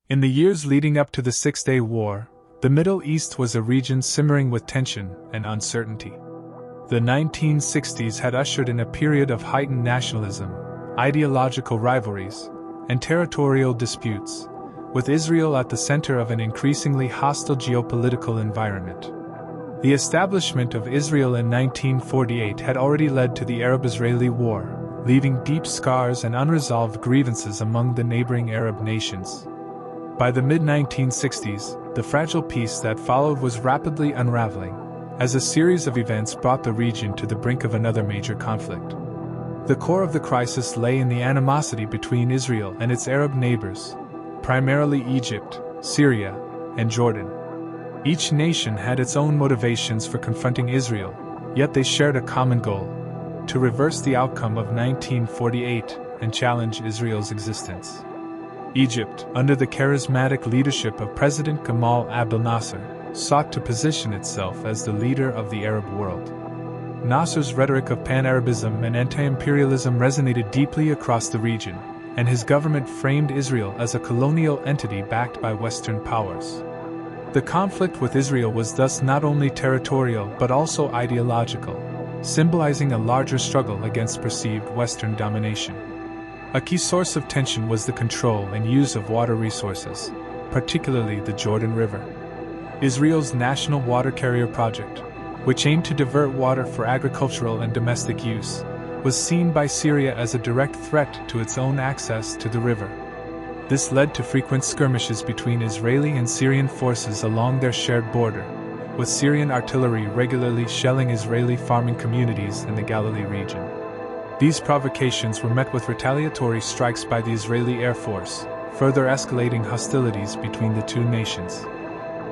In the years leading up to the Six-Day War, the Middle East was a region simmering with tension and uncertainty. The 1960s had ushered in a period of heightened nationalism, ideological rivalries, and territorial disputes, with Israel at the center of an increasingly hostile geopolitical environment. The establishment of Israel in 1948 had already led to the Arab-Israeli War, leaving deep scars and unresolved grievances among the neighboring Arab nations. By the mid-1960s, the fragile peace that followed was rapidly unraveling, as a series of events brought the region to the brink of another major conflict. The core of the crisis lay in the animosity between Israel and its Arab neighbors, primarily Egypt, Syria, and Jordan. Each nation had its own motivations for confronting Israel, yet they shared a common goal: to reverse the outcome of 1948 and challenge Israel's existence. Egypt, under the charismatic leadership of President Gamal Abdel Nasser, sought to position itself as the leader of the Arab world. Nasser's rhetoric of pan-Arabism and anti-imperialism resonated deeply across the region, and his government framed Israel as a colonial entity backed by Western powers. The conflict with Israel was thus not only territorial but also ideological, symbolizing a larger struggle against perceived Western domination. A key source of tension was the control and use of water resources, particularly the Jordan River. Israel's national water carrier project, which aimed to divert water for agricultural and domestic use, was seen by Syria as a direct threat to its own access to the river. This led to frequent skirmishes between Israeli and Syrian forces along their shared border, with Syrian artillery regularly shelling Israeli farming communities in the Galilee region. These provocations were met with retaliatory strikes by the Israeli Air Force, further escalating hostilities between the two nations.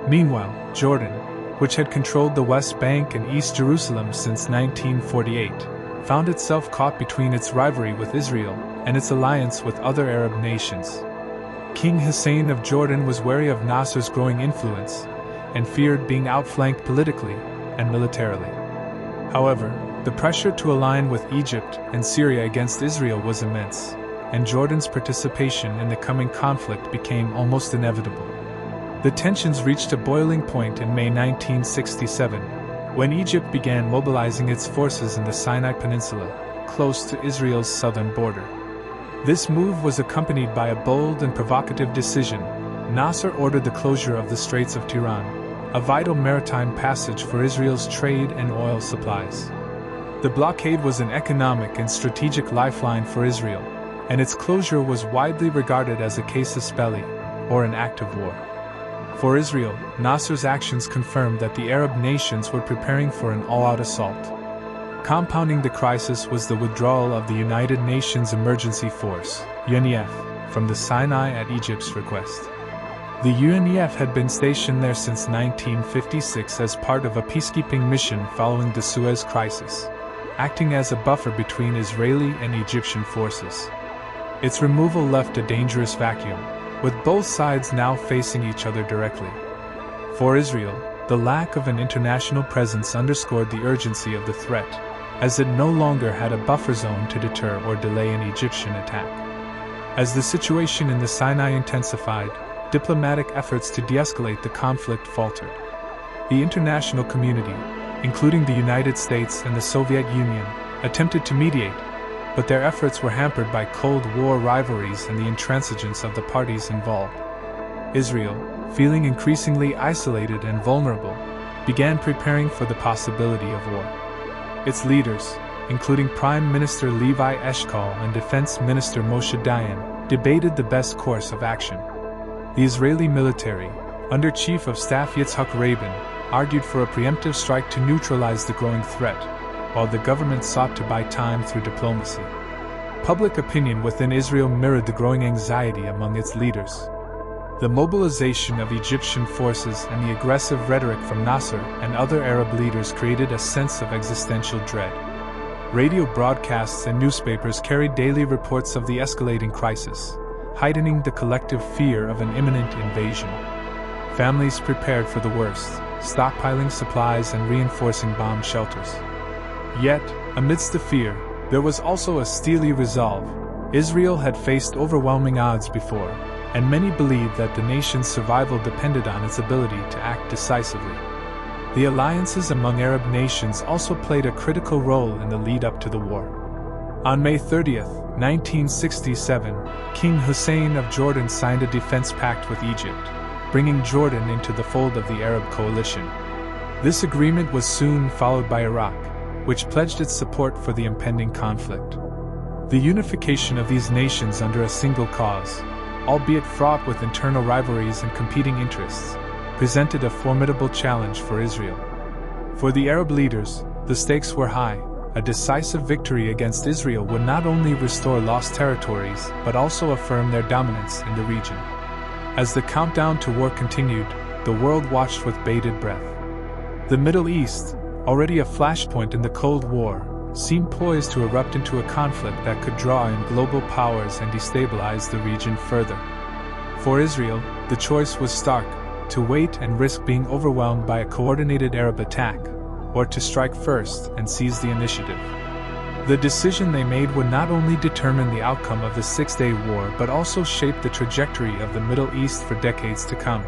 Meanwhile, Jordan, which had controlled the West Bank and East Jerusalem since 1948, found itself caught between its rivalry with Israel and its alliance with other Arab nations. King Hussein of Jordan was wary of Nasser's growing influence and feared being outflanked politically and militarily. However, the pressure to align with Egypt and Syria against Israel was immense, and Jordan's participation in the coming conflict became almost inevitable. The tensions reached a boiling point in May 1967, when Egypt began mobilizing its forces in the Sinai Peninsula, close to Israel's southern border. This move was accompanied by a bold and provocative decision. Nasser ordered the closure of the Straits of Tiran, a vital maritime passage for Israel's trade and oil supplies. The blockade was an economic and strategic lifeline for Israel, and its closure was widely regarded as a casus belli, or an act of war. For Israel, Nasser's actions confirmed that the Arab nations were preparing for an all-out assault. Compounding the crisis was the withdrawal of the United Nations Emergency Force, UNEF, from the Sinai at Egypt's request. The UNEF had been stationed there since 1956 as part of a peacekeeping mission following the Suez Crisis, acting as a buffer between Israeli and Egyptian forces. Its removal left a dangerous vacuum, with both sides now facing each other directly. For Israel, the lack of an international presence underscored the urgency of the threat, as it no longer had a buffer zone to deter or delay an Egyptian attack. As the situation in the Sinai intensified, diplomatic efforts to de-escalate the conflict faltered. The international community, including the United States and the Soviet Union, attempted to mediate, but their efforts were hampered by Cold War rivalries and the intransigence of the parties involved. Israel, feeling increasingly isolated and vulnerable, began preparing for the possibility of war. Its leaders, including Prime Minister Levi Eshkol and Defense Minister Moshe Dayan, debated the best course of action. The Israeli military, under Chief of Staff Yitzhak Rabin, argued for a preemptive strike to neutralize the growing threat, while the government sought to buy time through diplomacy. Public opinion within Israel mirrored the growing anxiety among its leaders. The mobilization of Egyptian forces and the aggressive rhetoric from Nasser and other Arab leaders created a sense of existential dread. Radio broadcasts and newspapers carried daily reports of the escalating crisis, heightening the collective fear of an imminent invasion. Families prepared for the worst, stockpiling supplies and reinforcing bomb shelters. Yet, amidst the fear, there was also a steely resolve. Israel had faced overwhelming odds before, and many believed that the nation's survival depended on its ability to act decisively. The alliances among Arab nations also played a critical role in the lead-up to the war. On May 30, 1967, King Hussein of Jordan signed a defense pact with Egypt, bringing Jordan into the fold of the Arab coalition. This agreement was soon followed by Iraq, which pledged its support for the impending conflict. The unification of these nations under a single cause, albeit fraught with internal rivalries and competing interests, presented a formidable challenge for Israel. For the Arab leaders, the stakes were high. A decisive victory against Israel would not only restore lost territories but also affirm their dominance in the region. As the countdown to war continued, the world watched with bated breath. The Middle East, already a flashpoint in the Cold War, seemed poised to erupt into a conflict that could draw in global powers and destabilize the region further. For Israel, the choice was stark: to wait and risk being overwhelmed by a coordinated Arab attack, or to strike first and seize the initiative. The decision they made would not only determine the outcome of the Six-Day War but also shape the trajectory of the Middle East for decades to come.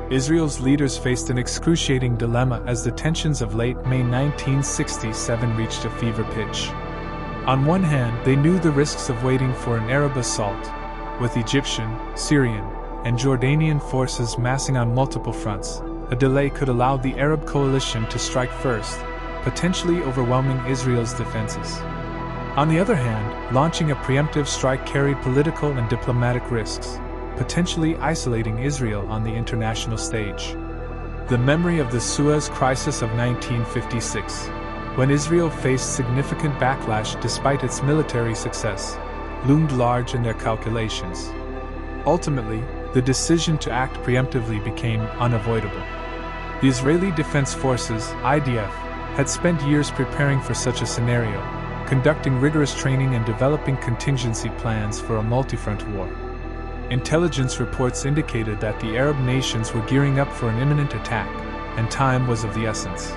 Israel's leaders faced an excruciating dilemma as the tensions of late May 1967 reached a fever pitch. On one hand, they knew the risks of waiting for an Arab assault, with Egyptian, Syrian, and Jordanian forces massing on multiple fronts. A delay could allow the Arab coalition to strike first, potentially overwhelming Israel's defenses. On the other hand, launching a preemptive strike carried political and diplomatic risks, potentially isolating Israel on the international stage. The memory of the Suez Crisis of 1956, when Israel faced significant backlash despite its military success, loomed large in their calculations. Ultimately, the decision to act preemptively became unavoidable. The Israeli Defense Forces (IDF) had spent years preparing for such a scenario, conducting rigorous training and developing contingency plans for a multi-front war. Intelligence reports indicated that the Arab nations were gearing up for an imminent attack, and time was of the essence.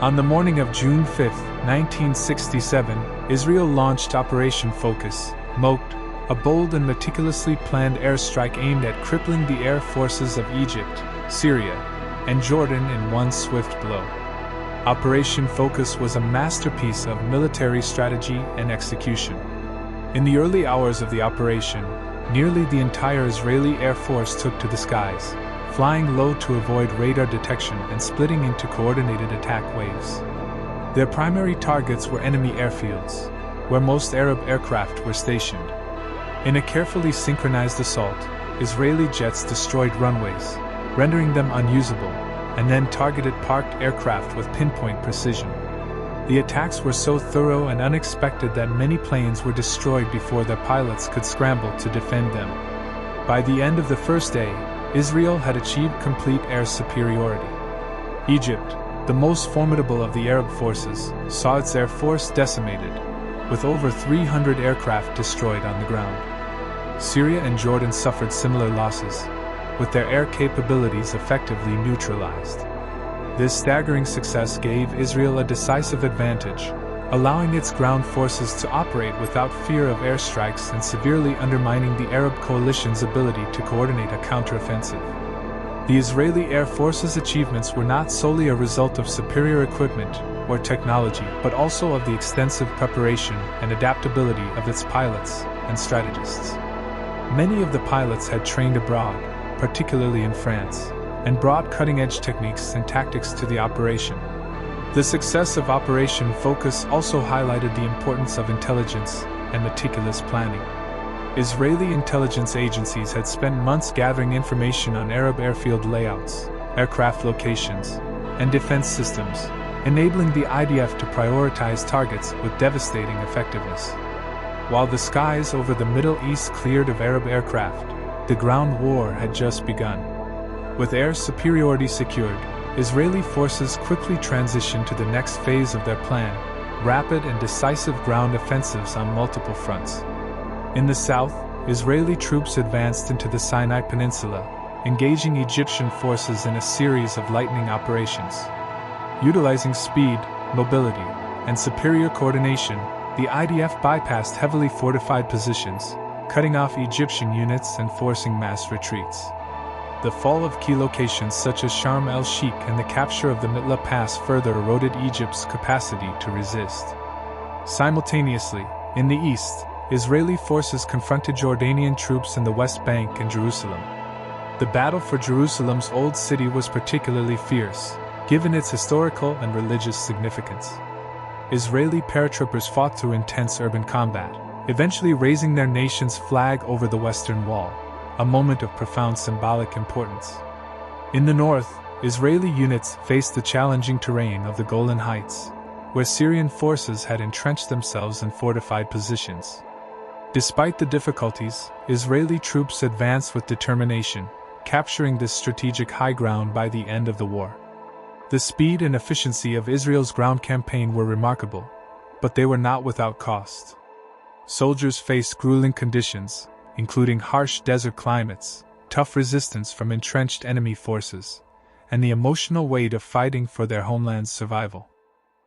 On the morning of June 5, 1967, Israel launched Operation Focus, MOKT, a bold and meticulously planned airstrike aimed at crippling the air forces of Egypt, Syria, and Jordan in one swift blow. Operation Focus was a masterpiece of military strategy and execution. In the early hours of the operation, nearly the entire Israeli Air Force took to the skies, flying low to avoid radar detection and splitting into coordinated attack waves. Their primary targets were enemy airfields, where most Arab aircraft were stationed. In a carefully synchronized assault, Israeli jets destroyed runways, rendering them unusable, and then targeted parked aircraft with pinpoint precision. The attacks were so thorough and unexpected that many planes were destroyed before their pilots could scramble to defend them. By the end of the first day, Israel had achieved complete air superiority. Egypt, the most formidable of the Arab forces, saw its air force decimated, with over 300 aircraft destroyed on the ground. Syria and Jordan suffered similar losses, with their air capabilities effectively neutralized. This staggering success gave Israel a decisive advantage, allowing its ground forces to operate without fear of airstrikes and severely undermining the Arab coalition's ability to coordinate a counteroffensive. The Israeli Air Force's achievements were not solely a result of superior equipment or technology, but also of the extensive preparation and adaptability of its pilots and strategists. Many of the pilots had trained abroad, particularly in France, and brought cutting-edge techniques and tactics to the operation. The success of Operation Focus also highlighted the importance of intelligence and meticulous planning. Israeli intelligence agencies had spent months gathering information on Arab airfield layouts, aircraft locations, and defense systems, enabling the IDF to prioritize targets with devastating effectiveness. While the skies over the Middle East cleared of Arab aircraft, the ground war had just begun. With air superiority secured, Israeli forces quickly transitioned to the next phase of their plan: rapid and decisive ground offensives on multiple fronts. In the south, Israeli troops advanced into the Sinai Peninsula, engaging Egyptian forces in a series of lightning operations. Utilizing speed, mobility, and superior coordination, the IDF bypassed heavily fortified positions, cutting off Egyptian units and forcing mass retreats. The fall of key locations such as Sharm el-Sheikh and the capture of the Mitla Pass further eroded Egypt's capacity to resist. Simultaneously, in the east, Israeli forces confronted Jordanian troops in the West Bank and Jerusalem. The battle for Jerusalem's Old City was particularly fierce, given its historical and religious significance. Israeli paratroopers fought through intense urban combat, eventually raising their nation's flag over the Western Wall, a moment of profound symbolic importance. In the north, Israeli units faced the challenging terrain of the Golan Heights, where Syrian forces had entrenched themselves in fortified positions. Despite the difficulties, Israeli troops advanced with determination, capturing this strategic high ground by the end of the war. The speed and efficiency of Israel's ground campaign were remarkable, but they were not without cost. Soldiers faced grueling conditions, including harsh desert climates, tough resistance from entrenched enemy forces, and the emotional weight of fighting for their homeland's survival.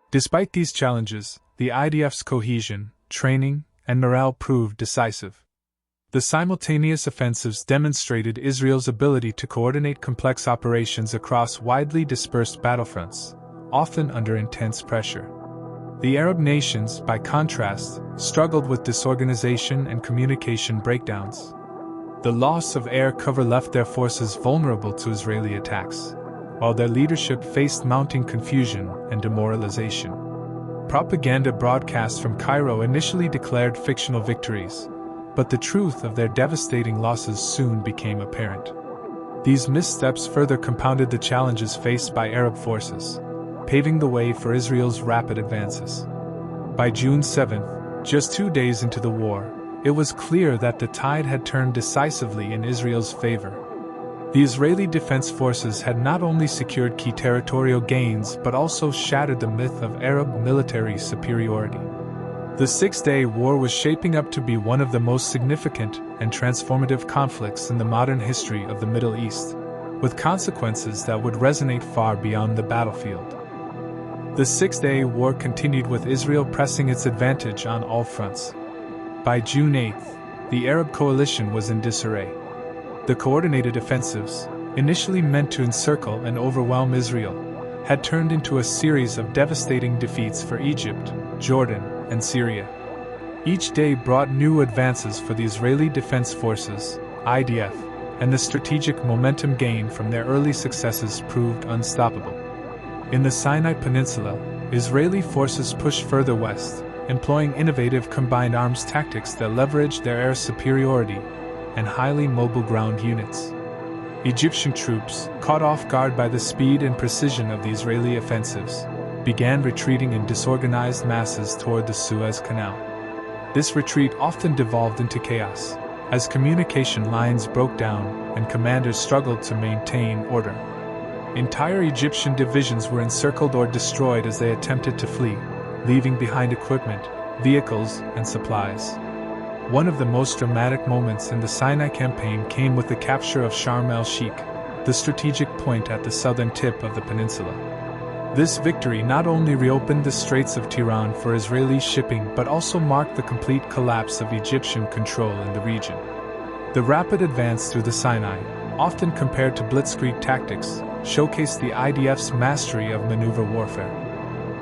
Despite these challenges, the IDF's cohesion, training, and morale proved decisive. The simultaneous offensives demonstrated Israel's ability to coordinate complex operations across widely dispersed battlefronts, often under intense pressure. The Arab nations, by contrast, struggled with disorganization and communication breakdowns. The loss of air cover left their forces vulnerable to Israeli attacks, while their leadership faced mounting confusion and demoralization. Propaganda broadcasts from Cairo initially declared fictional victories, but the truth of their devastating losses soon became apparent. These missteps further compounded the challenges faced by Arab forces, paving the way for Israel's rapid advances. By June 7, just 2 days into the war, it was clear that the tide had turned decisively in Israel's favor. The Israeli Defense Forces had not only secured key territorial gains but also shattered the myth of Arab military superiority. The Six-Day War was shaping up to be one of the most significant and transformative conflicts in the modern history of the Middle East, with consequences that would resonate far beyond the battlefield. The Six-Day War continued with Israel pressing its advantage on all fronts. By June 8, the Arab coalition was in disarray. The coordinated offensives, initially meant to encircle and overwhelm Israel, had turned into a series of devastating defeats for Egypt, Jordan, and Syria. Each day brought new advances for the Israeli Defense Forces, IDF, and the strategic momentum gained from their early successes proved unstoppable. In the Sinai Peninsula, Israeli forces pushed further west, employing innovative combined arms tactics that leveraged their air superiority and highly mobile ground units. Egyptian troops, caught off guard by the speed and precision of the Israeli offensives, began retreating in disorganized masses toward the Suez Canal. This retreat often devolved into chaos, as communication lines broke down and commanders struggled to maintain order. Entire Egyptian divisions were encircled or destroyed as they attempted to flee, leaving behind equipment, vehicles, and supplies. One of the most dramatic moments in the Sinai campaign came with the capture of Sharm el-Sheikh, the strategic point at the southern tip of the peninsula. This victory not only reopened the Straits of Tiran for Israeli shipping but also marked the complete collapse of Egyptian control in the region. The rapid advance through the Sinai, often compared to blitzkrieg tactics, showcased the IDF's mastery of maneuver warfare.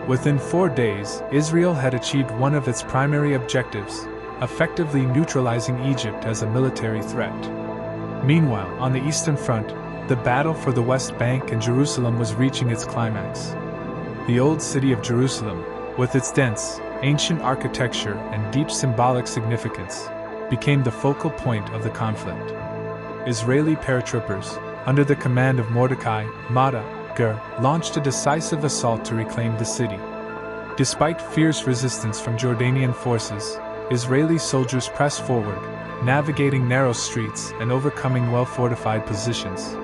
Within 4 days, Israel had achieved one of its primary objectives, effectively neutralizing Egypt as a military threat. Meanwhile, on the Eastern Front, the battle for the West Bank and Jerusalem was reaching its climax. The Old City of Jerusalem, with its dense, ancient architecture and deep symbolic significance, became the focal point of the conflict. Israeli paratroopers, under the command of Mordecai Ger, launched a decisive assault to reclaim the city. Despite fierce resistance from Jordanian forces, Israeli soldiers pressed forward, navigating narrow streets and overcoming well-fortified positions.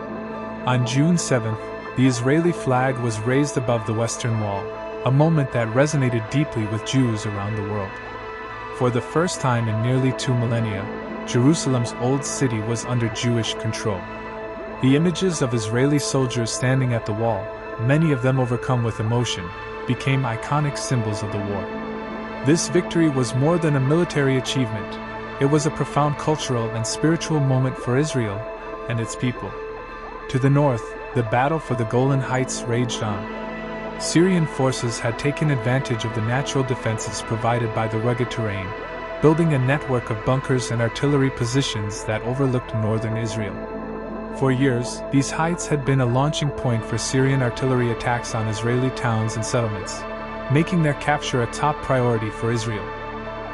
On June 7, the Israeli flag was raised above the Western Wall, a moment that resonated deeply with Jews around the world. For the first time in nearly 2 millennia, Jerusalem's Old City was under Jewish control. The images of Israeli soldiers standing at the wall, many of them overcome with emotion, became iconic symbols of the war. This victory was more than a military achievement, It was a profound cultural and spiritual moment for Israel and its people. To the north, the battle for the Golan Heights raged on. Syrian forces had taken advantage of the natural defenses provided by the rugged terrain, building a network of bunkers and artillery positions that overlooked northern Israel. For years, these heights had been a launching point for Syrian artillery attacks on Israeli towns and settlements, making their capture a top priority for Israel.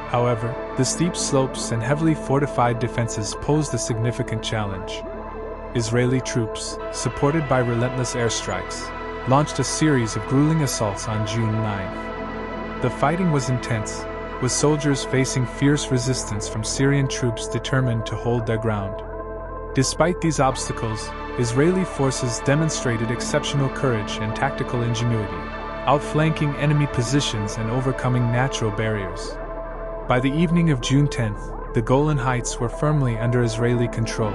However, the steep slopes and heavily fortified defenses posed a significant challenge. Israeli troops, supported by relentless airstrikes, launched a series of grueling assaults on June 9. The fighting was intense, with soldiers facing fierce resistance from Syrian troops determined to hold their ground. Despite these obstacles, Israeli forces demonstrated exceptional courage and tactical ingenuity, outflanking enemy positions and overcoming natural barriers. By the evening of June 10, the Golan Heights were firmly under Israeli control,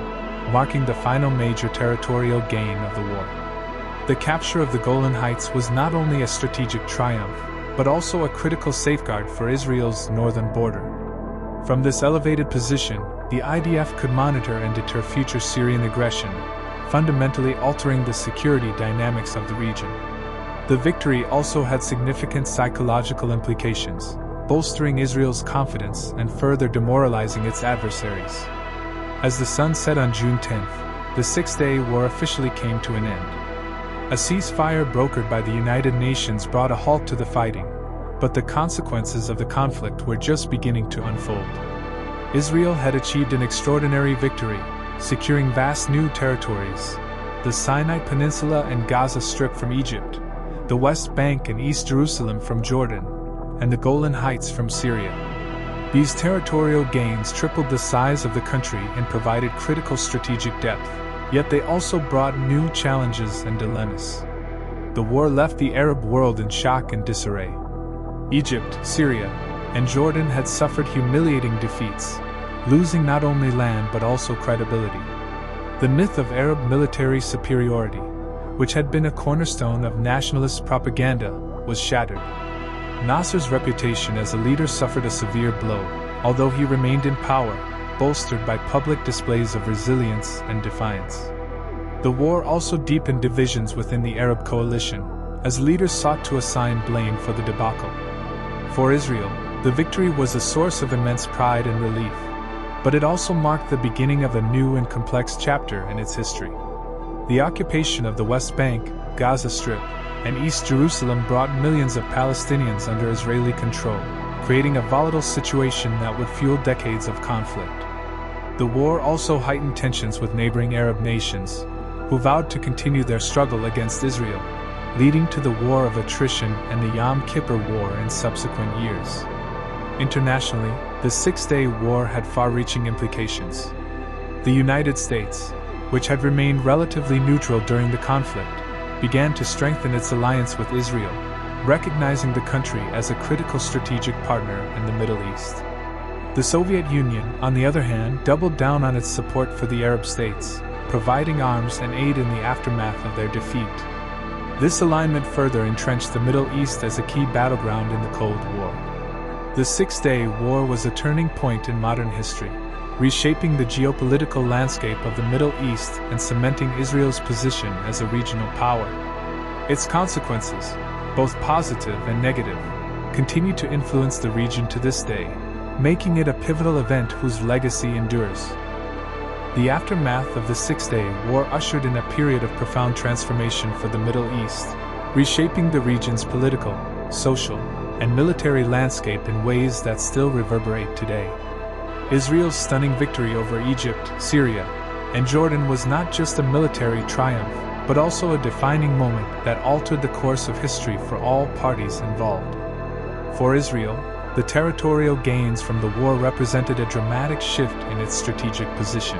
marking the final major territorial gain of the war. The capture of the Golan Heights was not only a strategic triumph, but also a critical safeguard for Israel's northern border. From this elevated position, the IDF could monitor and deter future Syrian aggression, fundamentally altering the security dynamics of the region. The victory also had significant psychological implications, bolstering Israel's confidence and further demoralizing its adversaries. As the sun set on June 10th, the Six-Day War officially came to an end. A ceasefire brokered by the United Nations brought a halt to the fighting, but the consequences of the conflict were just beginning to unfold. Israel had achieved an extraordinary victory, securing vast new territories: the Sinai Peninsula and Gaza Strip from Egypt, the West Bank and East Jerusalem from Jordan, and the Golan Heights from Syria. These territorial gains tripled the size of the country and provided critical strategic depth, yet they also brought new challenges and dilemmas. The war left the Arab world in shock and disarray. Egypt, Syria, and Jordan had suffered humiliating defeats, losing not only land but also credibility. The myth of Arab military superiority, which had been a cornerstone of nationalist propaganda, was shattered. Nasser's reputation as a leader suffered a severe blow, although he remained in power, bolstered by public displays of resilience and defiance. The war also deepened divisions within the Arab coalition, as leaders sought to assign blame for the debacle. For Israel, the victory was a source of immense pride and relief, but it also marked the beginning of a new and complex chapter in its history. The occupation of the West Bank, Gaza Strip, and East Jerusalem brought millions of Palestinians under Israeli control, creating a volatile situation that would fuel decades of conflict. The war also heightened tensions with neighboring Arab nations, who vowed to continue their struggle against Israel, leading to the War of Attrition and the Yom Kippur War in subsequent years. Internationally, the Six-Day War had far-reaching implications. The United States, which had remained relatively neutral during the conflict, began to strengthen its alliance with Israel, recognizing the country as a critical strategic partner in the Middle East. The Soviet Union, on the other hand, doubled down on its support for the Arab states, providing arms and aid in the aftermath of their defeat. This alignment further entrenched the Middle East as a key battleground in the Cold War. The Six-Day War was a turning point in modern history, reshaping the geopolitical landscape of the Middle East and cementing Israel's position as a regional power. Its consequences, both positive and negative, continue to influence the region to this day, making it a pivotal event whose legacy endures. The aftermath of the Six-Day War ushered in a period of profound transformation for the Middle East, reshaping the region's political, social, and military landscape in ways that still reverberate today. Israel's stunning victory over Egypt, Syria, and Jordan was not just a military triumph, but also a defining moment that altered the course of history for all parties involved. For Israel, the territorial gains from the war represented a dramatic shift in its strategic position.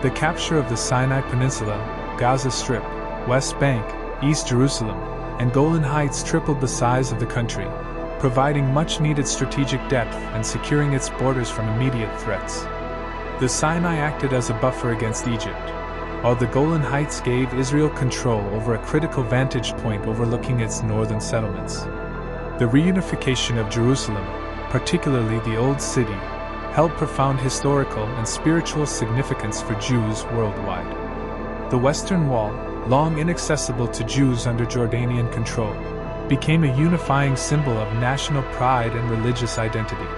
The capture of the Sinai Peninsula, Gaza Strip, West Bank, East Jerusalem, and Golan Heights tripled the size of the country, providing much-needed strategic depth and securing its borders from immediate threats. The Sinai acted as a buffer against Egypt, while the Golan Heights gave Israel control over a critical vantage point overlooking its northern settlements. The reunification of Jerusalem, particularly the Old City, held profound historical and spiritual significance for Jews worldwide. The Western Wall, long inaccessible to Jews under Jordanian control, became a unifying symbol of national pride and religious identity.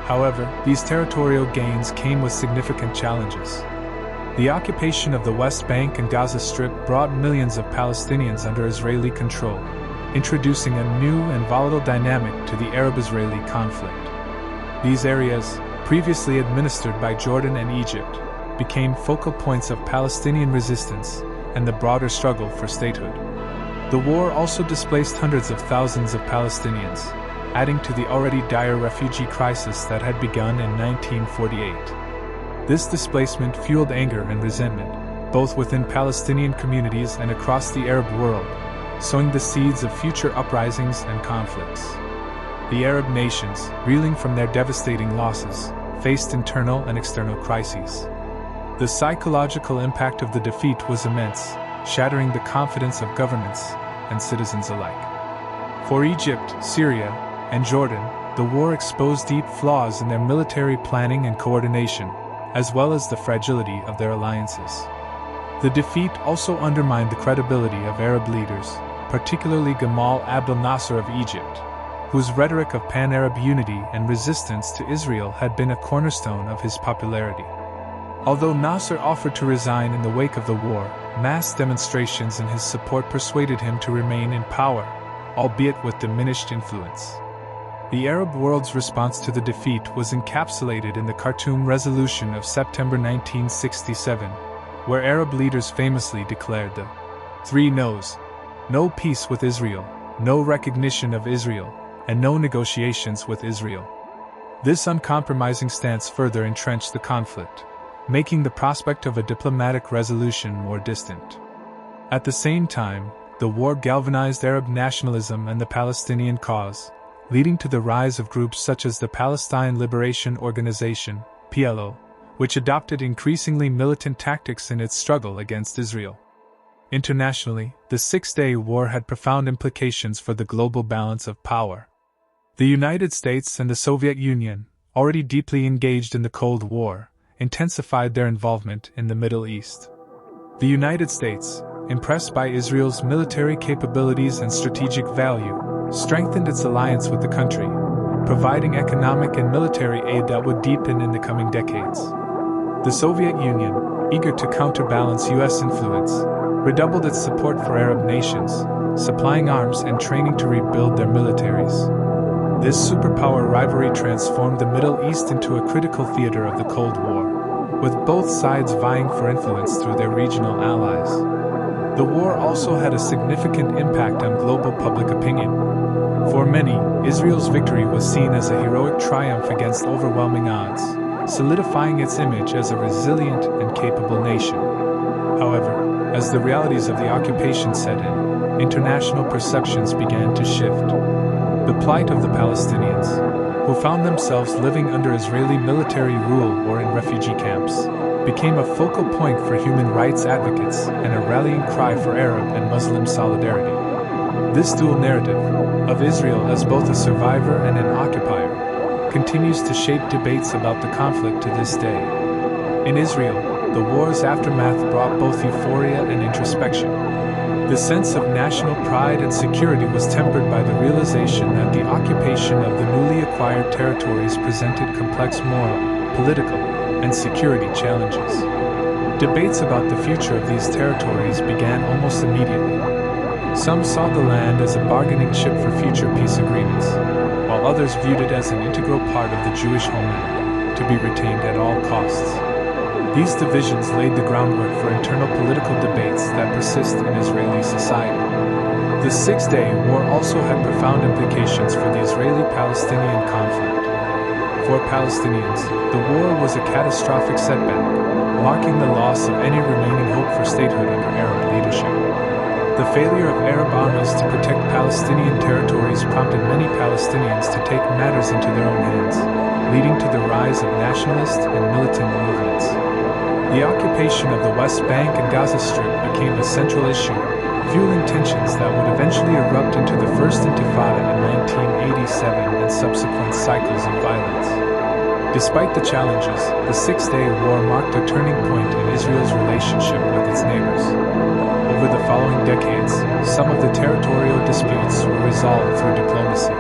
However, these territorial gains came with significant challenges. The occupation of the West Bank and Gaza Strip brought millions of Palestinians under Israeli control, introducing a new and volatile dynamic to the Arab-Israeli conflict. These areas, previously administered by Jordan and Egypt, became focal points of Palestinian resistance and the broader struggle for statehood. The war also displaced hundreds of thousands of Palestinians, adding to the already dire refugee crisis that had begun in 1948. This displacement fueled anger and resentment, both within Palestinian communities and across the Arab world, sowing the seeds of future uprisings and conflicts. The Arab nations, reeling from their devastating losses, faced internal and external crises. The psychological impact of the defeat was immense, shattering the confidence of governments and citizens alike. For Egypt, Syria, and Jordan, the war exposed deep flaws in their military planning and coordination, as well as the fragility of their alliances. The defeat also undermined the credibility of Arab leaders, particularly Gamal Abdel Nasser of Egypt, whose rhetoric of pan-Arab unity and resistance to Israel had been a cornerstone of his popularity. Although Nasser offered to resign in the wake of the war, mass demonstrations in his support persuaded him to remain in power, albeit with diminished influence. The Arab world's response to the defeat was encapsulated in the Khartoum Resolution of September 1967, where Arab leaders famously declared the three no's: no peace with Israel, no recognition of Israel, and no negotiations with Israel. This uncompromising stance further entrenched the conflict, making the prospect of a diplomatic resolution more distant. At the same time, the war galvanized Arab nationalism and the Palestinian cause, leading to the rise of groups such as the Palestine Liberation Organization, PLO, which adopted increasingly militant tactics in its struggle against Israel. Internationally, the Six-Day War had profound implications for the global balance of power. The United States and the Soviet Union, already deeply engaged in the Cold War, intensified their involvement in the Middle East. The United States, impressed by Israel's military capabilities and strategic value, strengthened its alliance with the country, providing economic and military aid that would deepen in the coming decades. The Soviet Union, eager to counterbalance U.S. influence, redoubled its support for Arab nations, supplying arms and training to rebuild their militaries. This superpower rivalry transformed the Middle East into a critical theater of the Cold War, with both sides vying for influence through their regional allies. The war also had a significant impact on global public opinion. For many, Israel's victory was seen as a heroic triumph against overwhelming odds, solidifying its image as a resilient and capable nation. However, as the realities of the occupation set in, international perceptions began to shift. The plight of the Palestinians, who found themselves living under Israeli military rule or in refugee camps, became a focal point for human rights advocates and a rallying cry for Arab and Muslim solidarity. This dual narrative, of Israel as both a survivor and an occupier, continues to shape debates about the conflict to this day. In Israel, the war's aftermath brought both euphoria and introspection. The sense of national pride and security was tempered by the realization that the occupation of the newly acquired territories presented complex moral, political, and security challenges. Debates about the future of these territories began almost immediately. Some saw the land as a bargaining chip for future peace agreements, while others viewed it as an integral part of the Jewish homeland, to be retained at all costs. These divisions laid the groundwork for internal political debates that persist in Israeli society. The Six-Day War also had profound implications for the Israeli-Palestinian conflict. For Palestinians, the war was a catastrophic setback, marking the loss of any remaining hope for statehood under Arab leadership. The failure of Arab armies to protect Palestinian territories prompted many Palestinians to take matters into their own hands, leading to the rise of nationalist and militant movements. The occupation of the West Bank and Gaza Strip became a central issue, fueling tensions that would eventually erupt into the First Intifada in 1987 and subsequent cycles of violence. Despite the challenges, the Six-Day War marked a turning point in Israel's relationship with its neighbors. Over the following decades, some of the territorial disputes were resolved through diplomacy.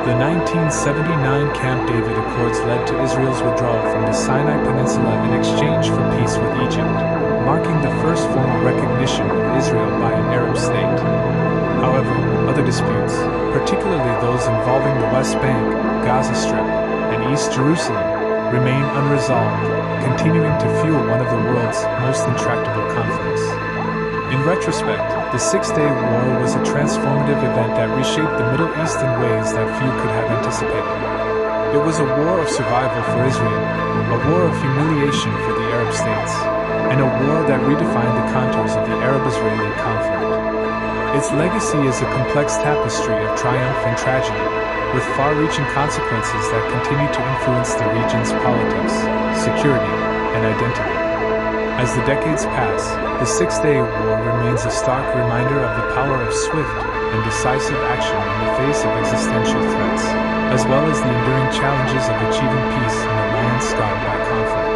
The 1979 Camp David Accords led to Israel's withdrawal from the Sinai Peninsula in exchange for peace with Egypt, marking the first formal recognition of Israel by an Arab state. However, other disputes, particularly those involving the West Bank, Gaza Strip, and East Jerusalem, remain unresolved, continuing to fuel one of the world's most intractable conflicts. In retrospect, the Six-Day War was a transformative event that reshaped the Middle East in ways that few could have anticipated. It was a war of survival for Israel, a war of humiliation for the Arab states, and a war that redefined the contours of the Arab-Israeli conflict. Its legacy is a complex tapestry of triumph and tragedy, with far-reaching consequences that continue to influence the region's politics, security, and identity. As the decades pass, the Six-Day War remains a stark reminder of the power of swift and decisive action in the face of existential threats, as well as the enduring challenges of achieving peace in a land scarred by conflict.